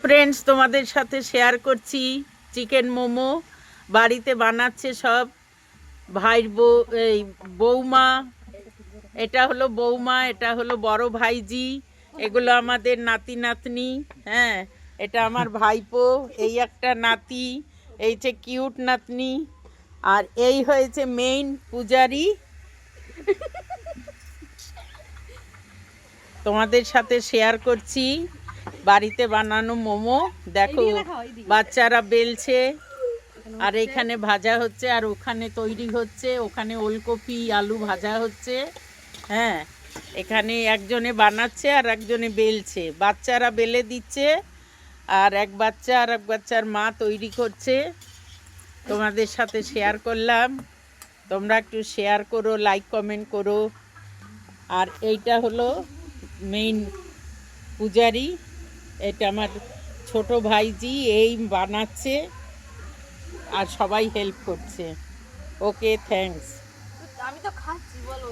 Friends, তোমাদের সাথে share করছি চিকেন মোমো। বাড়িতে বানাচ্ছে সব ভাইয়ের এই বৌমা। এটা হলো বৌমা, এটা হলো বড় ভাইজি, এগুলো আমাদের নাতি নাতনি। হ্যাঁ, এটা আমার ভাইপো, এই একটা নাতি, এই যে কিউট নাতনি। আর এই হয়েছে মেইন পূজারি। তোমাদের সাথে শেয়ার করছি বাড়িতে বানানো মোমো। দেখো বাচ্চারা বেলছে, আর এখানে ভাজা হচ্ছে, আর ওখানে তৈরি হচ্ছে, ওখানে ওলকপি আলু ভাজা হচ্ছে। হ্যাঁ, এখানে একজনে বানাচ্ছে আর একজনে বেলছে, বাচ্চারা বেলে দিচ্ছে, আর এক বাচ্চার মা তৈরি করছে। তোমাদের সাথে শেয়ার করলাম, তোমরা একটু শেয়ার করো, লাইক কমেন্ট করো। আর এইটা হলো মেইন পূজারি, এটা আমার ছোট ভাইজি, এই বানাচ্ছে আর সবাই হেল্প করছে। ওকে, থ্যাঙ্কস। আমি তো খাচ্ছি, বলো।